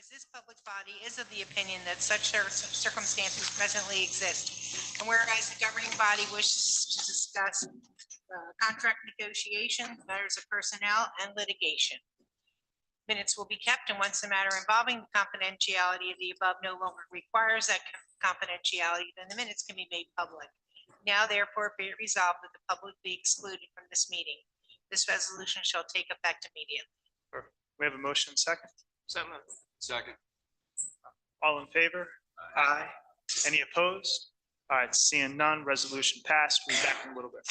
Whereas this public body is of the opinion that such circumstances presently exist, and whereas the governing body wishes to discuss contract negotiations, matters of personnel, and litigation. Minutes will be kept, and once the matter involving the confidentiality of the above no longer requires that confidentiality, then the minutes can be made public. Now therefore be it resolved that the public be excluded from this meeting. This resolution shall take effect immediately. Perfect. We have a motion second. So moved. Second. All in favor? Aye. Any opposed? All right, seeing none, resolution passed. We'll be back in a little bit.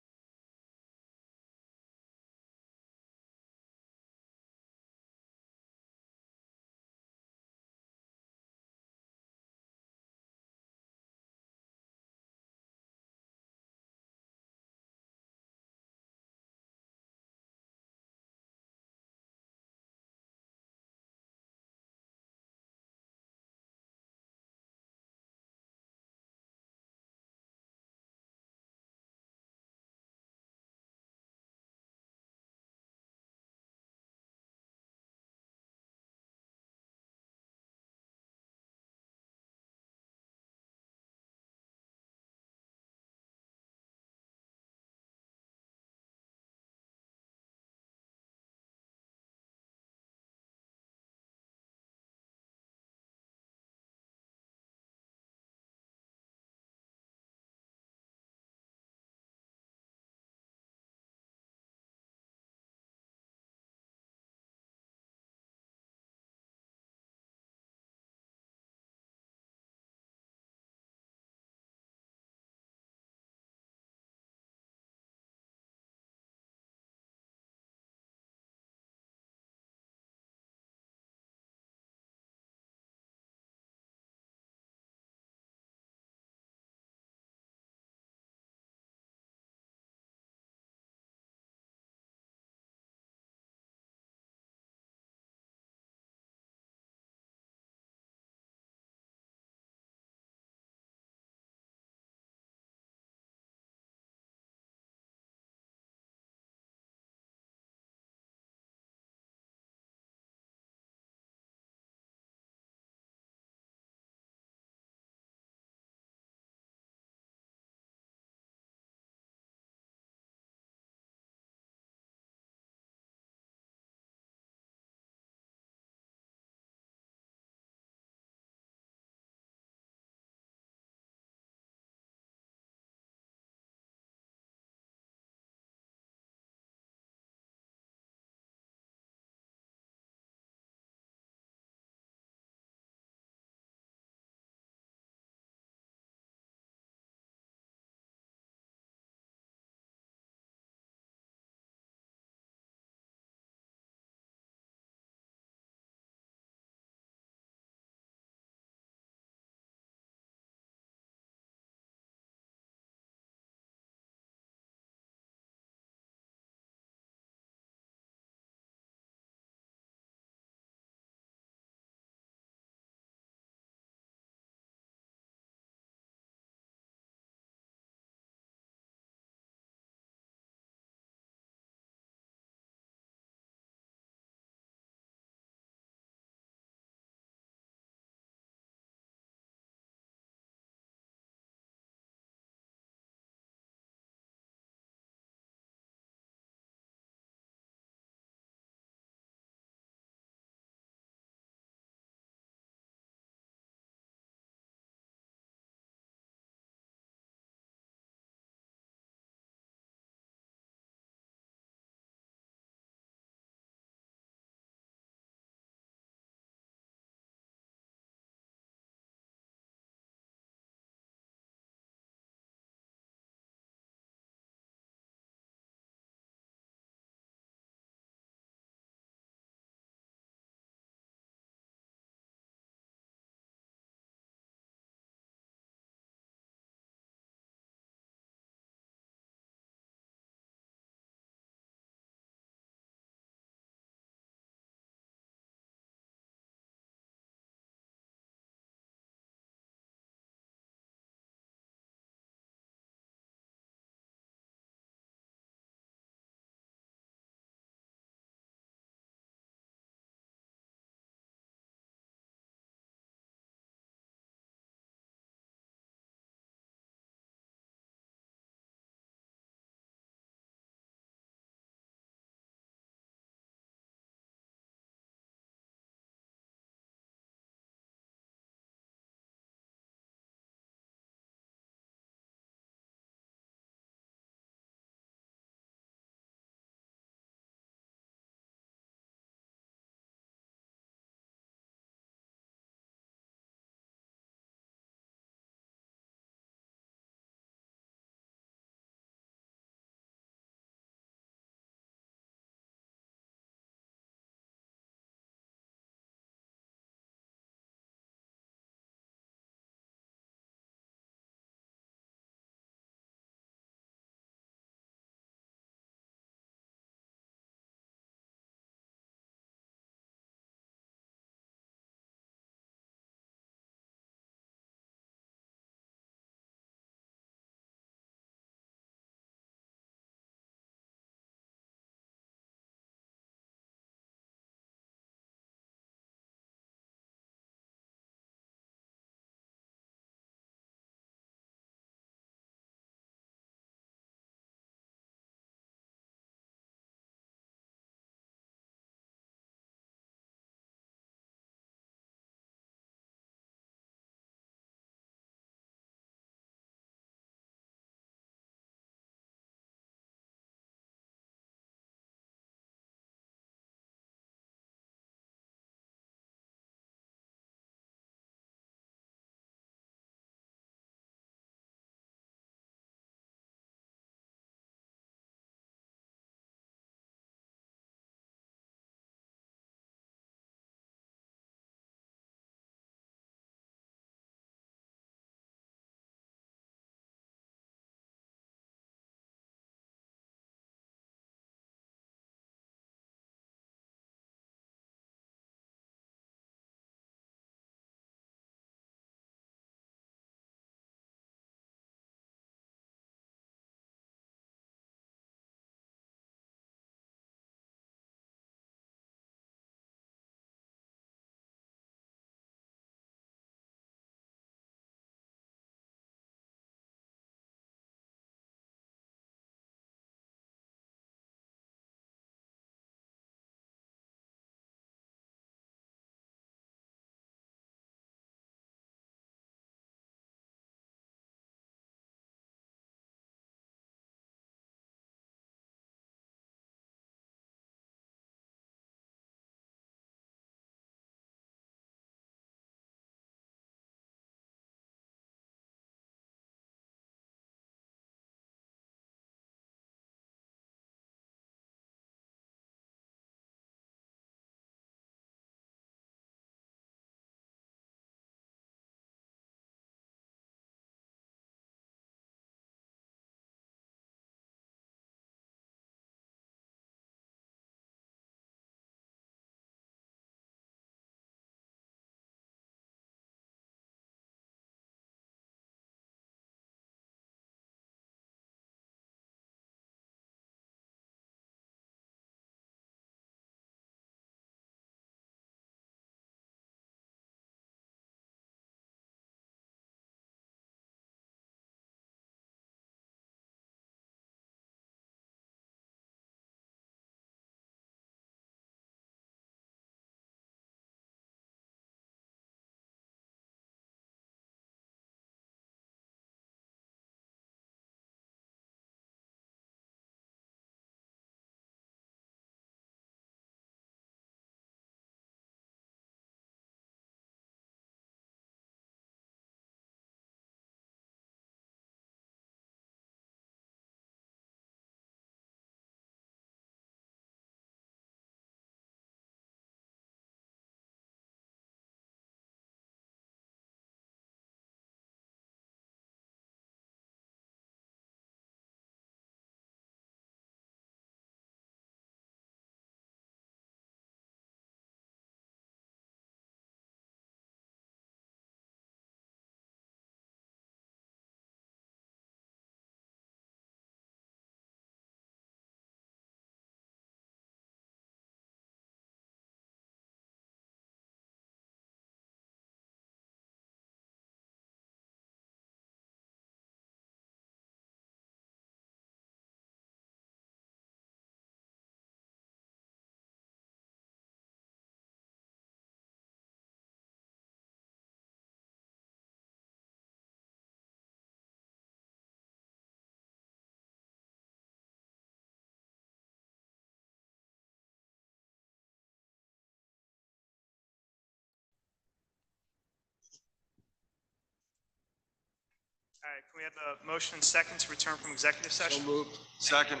right, can we have a motion and second to return from executive session? moved. Second.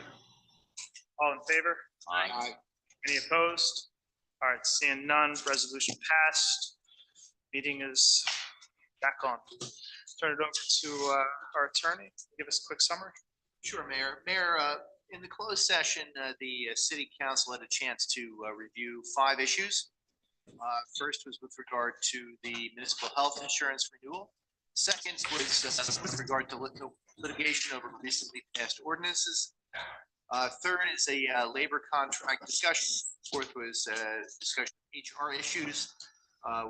All in favor? Aye. Any opposed? All right, seeing none, resolution passed. Meeting is back on. Turn it over to our attorney. Give us a quick summary. Sure, Mayor. Mayor, in the closed session, the city council had a chance to review 5 issues. First was with regard to the municipal health insurance renewal. Second was with regard to litigation over recently passed ordinances. Third is a labor contract discussion. Fourth was discussion of HR issues,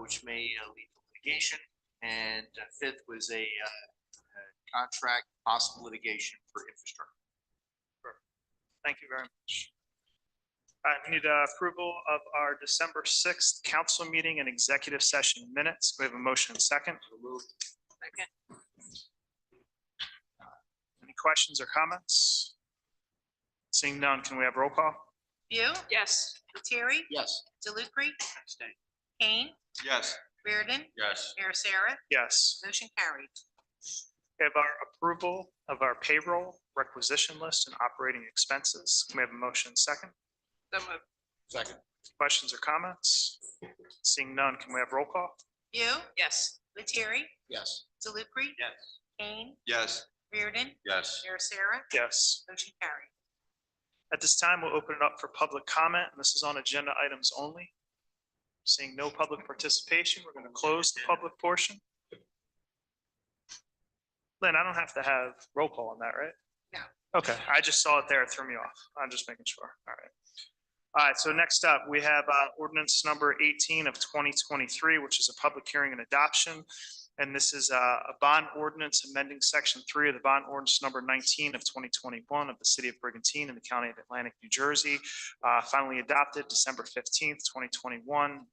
which may lead to litigation. And fifth was a contract possible litigation for infrastructure. Thank you very much. We need approval of our December 6th council meeting and executive session minutes. We have a motion and second. Second. Any questions or comments? Seeing none, can we have roll call? View, Yes. Lettieri, Yes. DeLucre, Abstain. Kane, Yes. Reardon, Yes. Mayor Sarah, Yes. motion carried. We have our approval of our payroll, requisition list, and operating expenses. Can we have a motion and second? So moved. Second. Questions or comments? Seeing none, can we have roll call? View, Yes. Lettieri, Yes. DeLucre, Yes. Kane, Yes. Reardon, Yes. Mayor Sarah, Yes. motion carried. At this time, we'll open it up for public comment, and this is on agenda items only. Seeing no public participation, we're going to close the public portion. Lynn, I don't have to have roll call on that, right? No. Okay, I just saw it there. It threw me off. I'm just making sure. All right. All right, so next up, we have ordinance number 18 of 2023, which is a public hearing and adoption. And this is a bond ordinance amending section 3 of the bond ordinance number 19 of 2021 of the city of Brigantine in the county of Atlantic, New Jersey, finally adopted December 15th, 2021,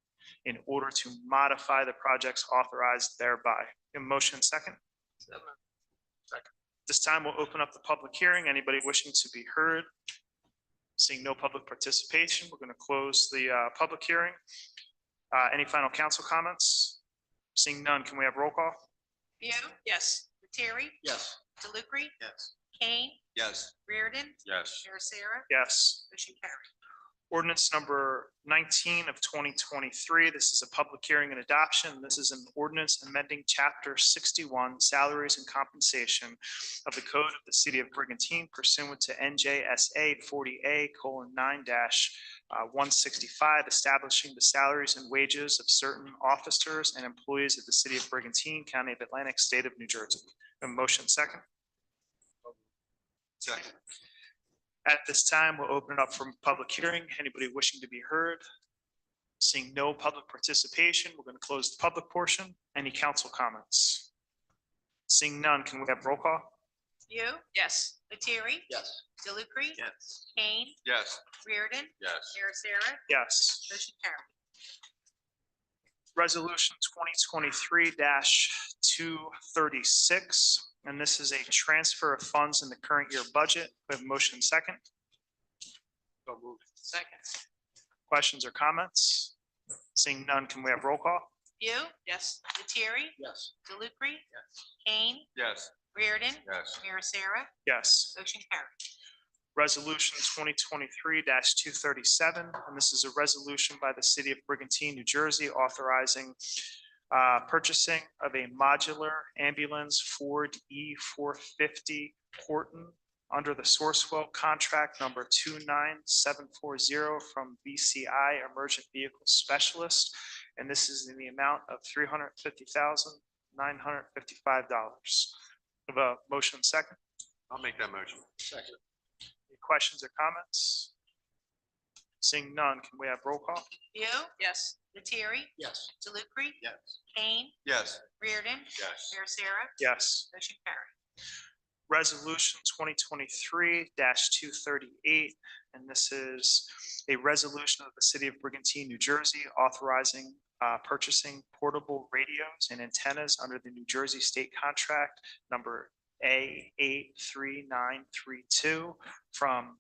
in order to modify the projects authorized thereby. A motion second? So moved. This time we'll open up the public hearing. Anybody wishing to be heard? Seeing no public participation, we're going to close the public hearing. Any final council comments? Seeing none, can we have roll call? View, Yes. Lettieri, Yes. DeLucre, Yes. Kane, Yes. Reardon, Yes. Mayor Sarah, Yes. motion carried. Ordinance number 19 of 2023. This is a public hearing and adoption. This is an ordinance amending chapter 61 salaries and compensation of the code of the city of Brigantine pursuant to NJSA 40A:9-165, establishing the salaries and wages of certain officers and employees of the city of Brigantine, county of Atlantic, state of New Jersey. A motion second. Second. At this time, we'll open it up for public hearing. Anybody wishing to be heard? Seeing no public participation, we're going to close the public portion. Any council comments? Seeing none, can we have roll call? View, Yes. Lettieri, Yes. DeLucre, Yes. Kane, Yes. Reardon, Yes. Mayor Sarah, Yes. motion carried. Resolution 2023-236, and this is a transfer of funds in the current year budget. We have a motion second. So moved. Second. Questions or comments? Seeing none, can we have roll call? View, Yes. Lettieri, Yes. DeLucre, Kane, Yes. Reardon, Yes. Mayor Sarah, Yes. motion carried. Resolution 2023-237, and this is a resolution by the city of Brigantine, New Jersey, authorizing purchasing of a modular ambulance Ford E450 Horton under the Sourcewell contract number 29740 from BCI Emergent Vehicle Specialist. And this is in the amount of $350,955. Have a motion second. I'll make that motion. Second. Any questions or comments? Seeing none, can we have roll call? View, Yes. Lettieri, Yes. DeLucre, Yes. Kane, Yes. Reardon, Yes. Mayor Sarah, Yes. motion carried. Resolution 2023-238, and this is a resolution of the city of Brigantine, New Jersey, authorizing purchasing portable radios and antennas under the New Jersey state contract number A83932 from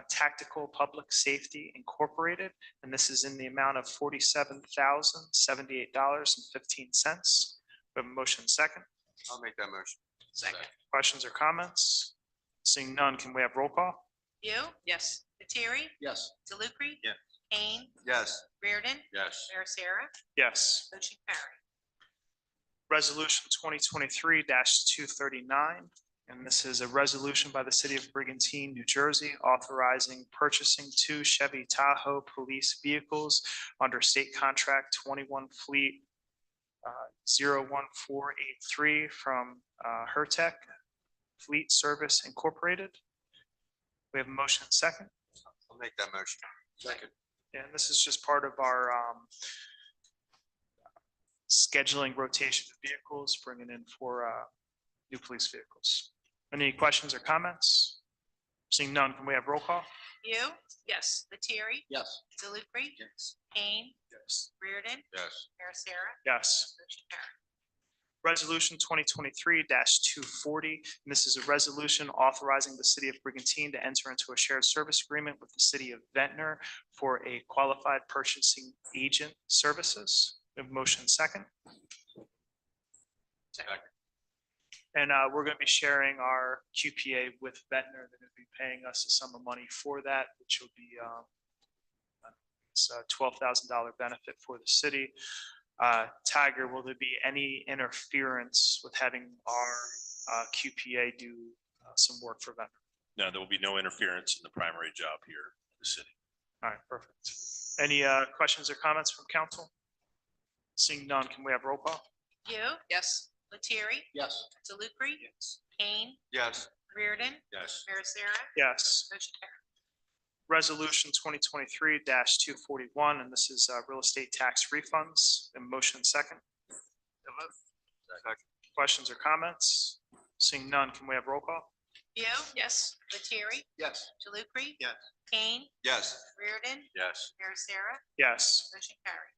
Tactical Public Safety Incorporated, and this is in the amount of $47,078.15. We have a motion second. I'll make that motion. Second. Questions or comments? Seeing none, can we have roll call? You? Yes. Lettieri? Yes. DeLucre? Yes. Kane? Yes. Reardon? Yes. Mayor Sarah? Yes. Motion carried. Resolution 2023-239, and this is a resolution by the City of Brigantine, New Jersey, authorizing purchasing 2 Chevy Tahoe police vehicles under State Contract 21 Fleet 01483 from Hertech Fleet Service Incorporated. We have a motion and second, I'll make that motion. Second. and this is just part of our scheduling rotation of vehicles, bringing in for new police vehicles. Any questions or comments? Seeing none, can we have roll call? You? Yes. Lettieri? Yes. DeLucre? Yes. Kane? Yes. Reardon? Yes. Mayor Sarah? Yes. Motion carried. Resolution 2023-240, and this is a resolution authorizing the City of Brigantine to enter into a shared service agreement with the City of Ventnor for a qualified purchasing agent services. We have a motion second. Second. And we're going to be sharing our QPA with Ventnor. They're going to be paying us a sum of money for that, which will be it's a $12,000 benefit for the city. Tiger, will there be any interference with having our QPA do some work for Ventnor? No, there will be no interference in the primary job here in the city. All right, perfect. Any questions or comments from council? Seeing none, can we have roll call? You? Yes. Lettieri? Yes. DeLucre? Yes. Kane? Yes. Reardon? Yes. Mayor Sarah? Yes. Motion carried. Resolution 2023-241, and this is real estate tax refunds. And motion second. Second. Questions or comments? Seeing none, can we have roll call? You? Yes. Lettieri? Yes. DeLucre? Yes. Kane? Yes. Reardon? Yes. Mayor Sarah? Yes. Motion carried.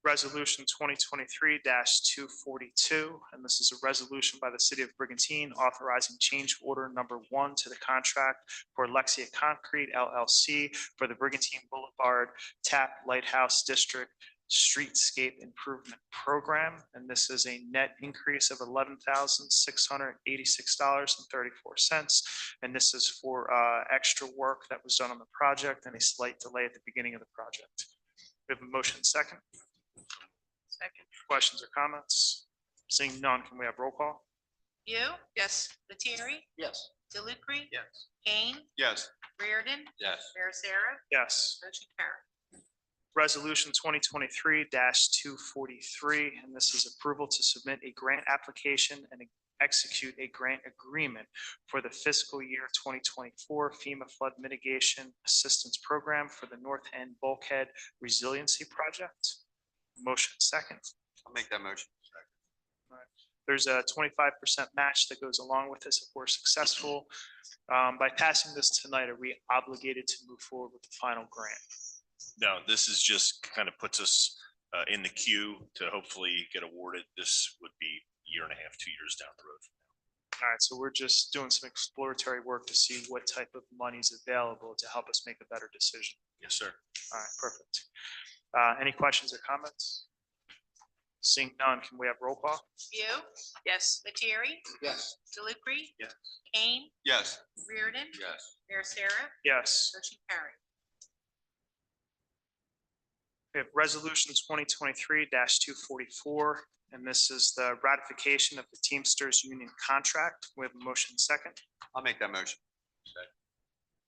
Resolution 2023-242, and this is a resolution by the City of Brigantine authorizing change order number 1 to the contract for Lexia Concrete LLC for the Brigantine Boulevard Tap Lighthouse District Streetscape Improvement Program. And this is a net increase of $11,686.34. And this is for extra work that was done on the project and a slight delay at the beginning of the project. We have a motion second. Second. Questions or comments? Seeing none, can we have roll call? You? Yes. Lettieri? Yes. DeLucre? Yes. Kane? Yes. Reardon? Yes. Mayor Sarah? Yes. Motion carried. Resolution 2023-243, and this is approval to submit a grant application and execute a grant agreement for the fiscal year 2024 FEMA Flood Mitigation Assistance Program for the North End Bulkhead Resiliency Project. Motion second. I'll make that motion. There's a 25% match that goes along with this if we're successful. By passing this tonight, are we obligated to move forward with the final grant? No, this is just kind of puts us in the queue to hopefully get awarded. This would be a year and a half, 2 years down the road. All right, so we're just doing some exploratory work to see what type of money is available to help us make a better decision. Yes, sir. All right, perfect. Any questions or comments? Seeing none, can we have roll call? You? Yes. Lettieri? Yes. DeLucre? Yes. Kane? Yes. Reardon? Yes. Mayor Sarah? Yes. Motion carried. We have resolution 2023-244, and this is the ratification of the Teamsters Union contract. We have a motion second. I'll make that motion.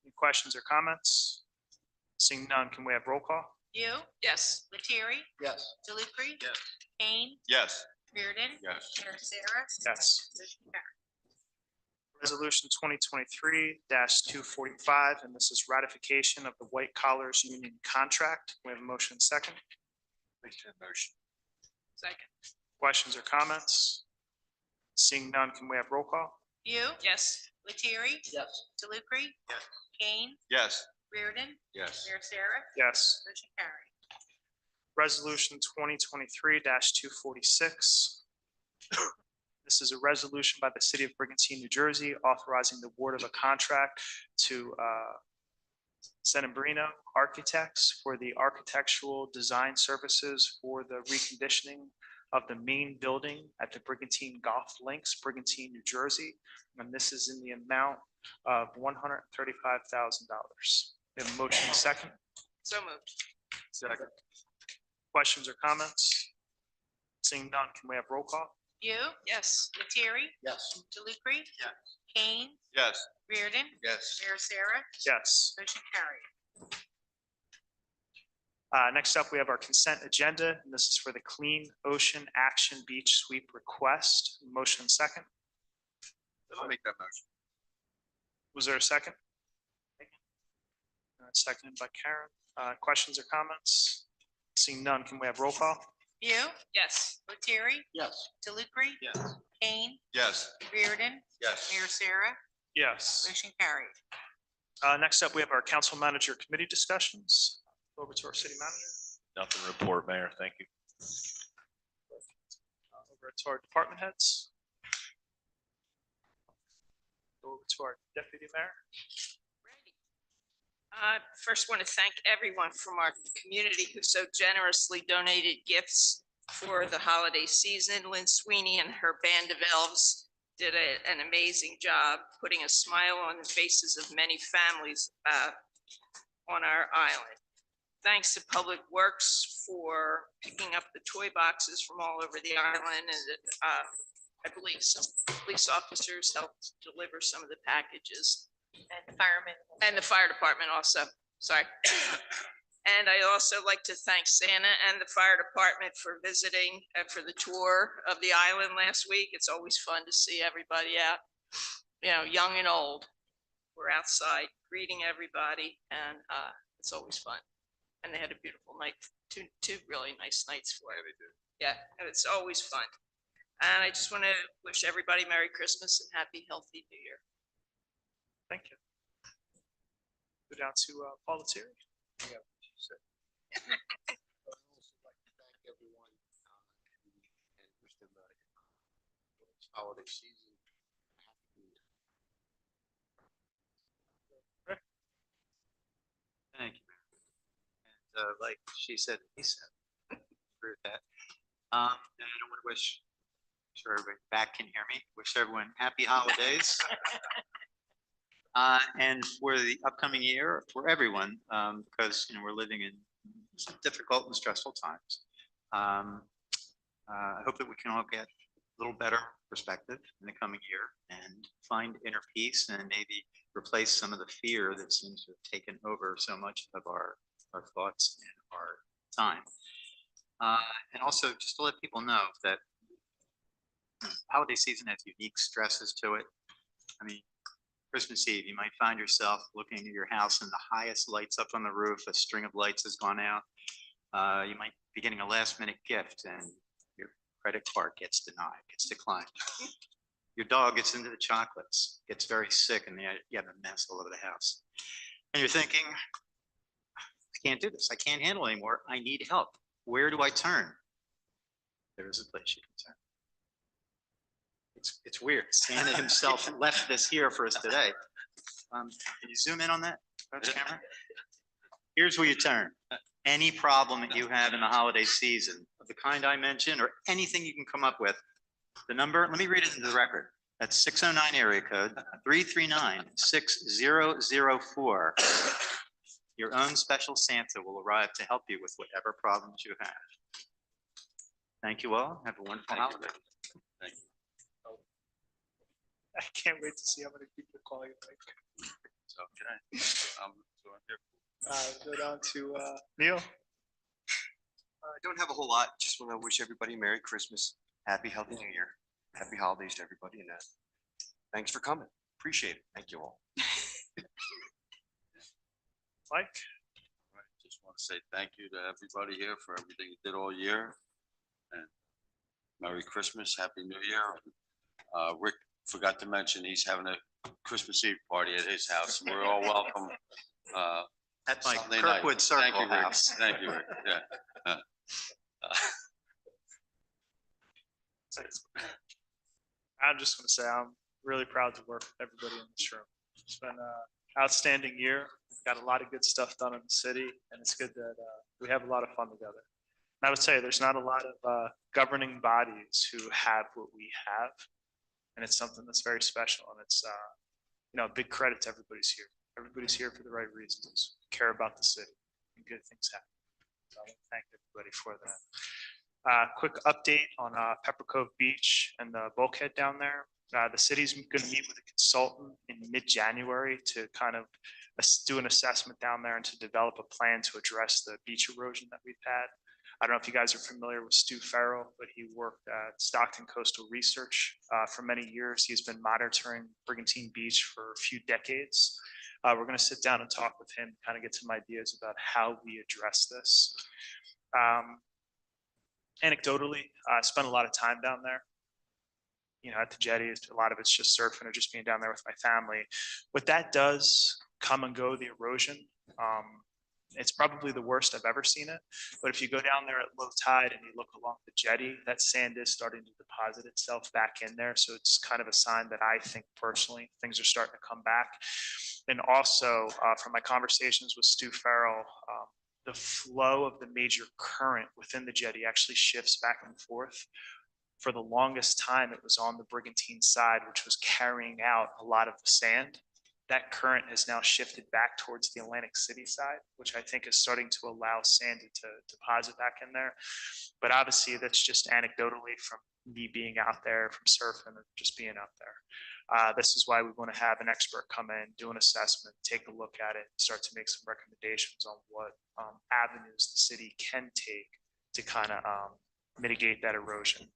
Any questions or comments? Seeing none, can we have roll call? You? Yes. Lettieri? Yes. DeLucre? Yes. Kane? Yes. Reardon? Yes. Mayor Sarah? Yes. Motion carried. Resolution 2023-245, and this is ratification of the White Collars Union contract. We have a motion second. Make that motion. Second. Questions or comments? Seeing none, can we have roll call? You? Yes. Lettieri? Yes. DeLucre? Yes. Kane? Yes. Reardon? Yes. Mayor Sarah? Yes. Motion carried. Resolution 2023-246. This is a resolution by the City of Brigantine, New Jersey, authorizing the award of a contract to Senabrino Architects for the architectural design services for the reconditioning of the main building at the Brigantine Golf Links, Brigantine, New Jersey. And this is in the amount of $135,000. We have a motion and a second. So moved. Second. Questions or comments? Seeing none, can we have roll call? You, Yes. Lettieri, Yes. DeLucre. Yes. Kane, Yes. Reardon, Yes. Mayor Sarah, Yes. motion carried. Next up, we have our consent agenda, and this is for the Clean Ocean Action Beach Sweep request. Motion and second. I'll make that motion. Was there a second? Seconded by Karen. Questions or comments? Seeing none, can we have roll call? You, Yes. Lettieri, Yes. DeLucre. Yes. Kane, Yes. Reardon, Yes. Mayor Sarah, Yes. motion carried. Next up, we have our council manager committee discussions. Over to our city manager. Nothing to report, Mayor. Thank you. Over to our department heads. Over to our deputy mayor. First want to thank everyone from our community who so generously donated gifts for the holiday season. Lynn Sweeney and her band of elves did an amazing job putting a smile on the faces of many families on our island. Thanks to Public Works for picking up the toy boxes from all over the island, and I believe some police officers helped deliver some of the packages. And firemen. And the fire department also, sorry. And I also like to thank Santa and the fire department for visiting, for the tour of the island last week. It's always fun to see everybody out, you know, young and old. We're outside greeting everybody, and it's always fun. And they had a beautiful night, two really nice nights for it. Yeah, and it's always fun. And I just want to wish everybody Merry Christmas and Happy, Healthy New Year. Thank you. Go down to Paul Lettieri. I'd also like to thank everyone and wish them this holiday season. Thank you. And like she said, he said, agree with that. And I don't want to wish, sure everybody back can hear me, wish everyone happy holidays. And for the upcoming year, for everyone, because, you know, we're living in some difficult and stressful times. I hope that we can all get a little better perspective in the coming year and find inner peace and maybe replace some of the fear that seems to have taken over so much of our thoughts and our time. And also just to let people know that holiday season has unique stresses to it. I mean, Christmas Eve, you might find yourself looking at your house and the highest lights up on the roof, a string of lights has gone out. You might be getting a last minute gift and your credit card gets denied, gets declined. Your dog gets into the chocolates, gets very sick, and you have a mess all over the house. And you're thinking, I can't do this. I can't handle anymore. I need help. Where do I turn? There is a place you can turn. It's weird. Santa himself left this here for us today. Can you zoom in on that camera? Here's where you turn. Any problem that you have in the holiday season of the kind I mentioned, or anything you can come up with, the number, let me read it into the record. That's 609 area code 339-6004. Your own special Santa will arrive to help you with whatever problems you have. Thank you all. Have a wonderful holiday. I can't wait to see how many people call you. So, okay. So I'm here. Go down to Neil. I don't have a whole lot. Just want to wish everybody Merry Christmas, Happy Healthy New Year, Happy Holidays to everybody, and thanks for coming. Appreciate it. Thank you all. Mike. Just want to say thank you to everybody here for everything you did all year. And Merry Christmas, Happy New Year. Rick forgot to mention he's having a Christmas Eve party at his house. We're all welcome. At my Sunday night. Kirkwood Thank Circle you, Rick. house. Thank you, Rick. Yeah. I'm just going to say I'm really proud to work with everybody in this room. It's been an outstanding year. Got a lot of good stuff done in the city, and it's good that we have a lot of fun together. I would say there's not a lot of governing bodies who have what we have. And it's something that's very special. And it's, big credit to everybody's here. Everybody's here for the right reasons, care about the city, and good things happen. So I want to thank everybody for that. Quick update on Pepper Cove Beach and the bulkhead down there. The city's going to meet with a consultant in mid-January to kind of do an assessment down there and to develop a plan to address the beach erosion that we've had. I don't know if you guys are familiar with Stu Farrell, but he worked at Stockton Coastal Research for many years. He's been monitoring Brigantine Beach for a few decades. We're going to sit down and talk with him, kind of get some ideas about how we address this. Anecdotally, I spent a lot of time down there. At the jetty, a lot of it's just surfing or just being down there with my family. What that does come and go, the erosion. It's probably the worst I've ever seen it. But if you go down there at low tide and you look along the jetty, that sand is starting to deposit itself back in there. So it's kind of a sign that I think personally things are starting to come back. And also from my conversations with Stu Farrell, the flow of the major current within the jetty actually shifts back and forth. For the longest time, it was on the Brigantine side, which was carrying out a lot of the sand. That current has now shifted back towards the Atlantic City side, which I think is starting to allow Sandy to deposit back in there. But obviously, that's just anecdotally from me being out there, from surfing, and just being out there. This is why we want to have an expert come in, do an assessment, take a look at it, start to make some recommendations on what avenues the city can take to kind of mitigate that erosion.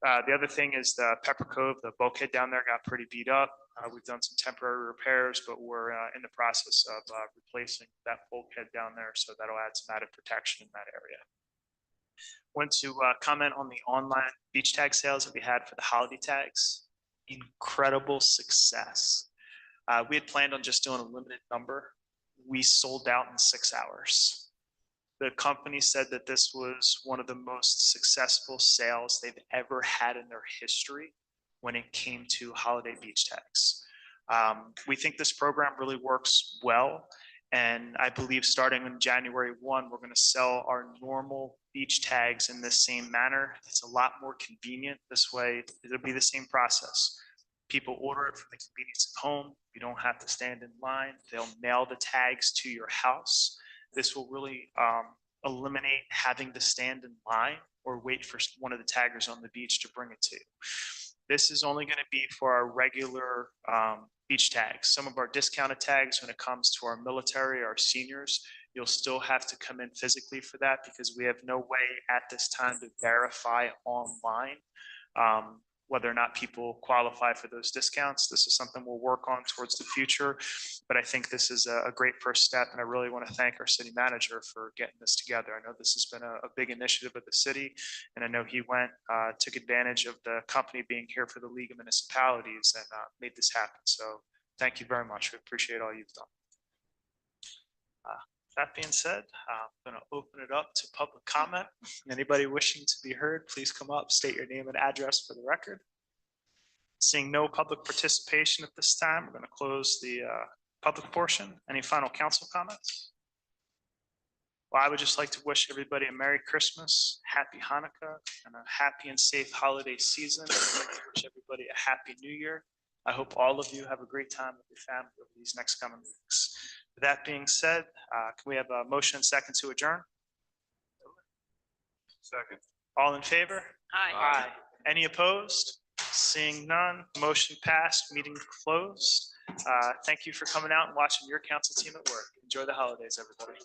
The other thing is the Pepper Cove, the bulkhead down there got pretty beat up. We've done some temporary repairs, but we're in the process of replacing that bulkhead down there. So that'll add some added protection in that area. Want to comment on the online beach tag sales that we had for the holiday tags. Incredible success. We had planned on just doing a limited number. We sold out in 6 hours. The company said that this was one of the most successful sales they've ever had in their history when it came to holiday beach tags. We think this program really works well. And I believe starting on January 1, we're going to sell our normal beach tags in this same manner. It's a lot more convenient. This way, it'll be the same process. People order it from the convenience of home. You don't have to stand in line. They'll mail the tags to your house. This will really eliminate having to stand in line or wait for one of the taggers on the beach to bring it to you. This is only going to be for our regular beach tags. Some of our discounted tags, when it comes to our military, our seniors, you'll still have to come in physically for that because we have no way at this time to verify online whether or not people qualify for those discounts. This is something we'll work on towards the future, but I think this is a great first step, and I really want to thank our city manager for getting this together. I know this has been a big initiative of the city, and I know he took advantage of the company being here for the League of Municipalities and made this happen. So thank you very much. We appreciate all you've done. That being said, I'm going to open it up to public comment. Anybody wishing to be heard, please come up, state your name and address for the record. Seeing no public participation at this time, we're going to close the public portion. Any final council comments? Well, I would just like to wish everybody a Merry Christmas, Happy Hanukkah, and a happy and safe holiday season. Wish everybody a Happy New Year. I hope all of you have a great time with your family over these next coming weeks. With that being said, can we have a motion second to adjourn? Second. All in favor? Aye. Any opposed? Seeing none, motion passed, meeting closed. Thank you for coming out and watching your council team at work. Enjoy the holidays, everybody.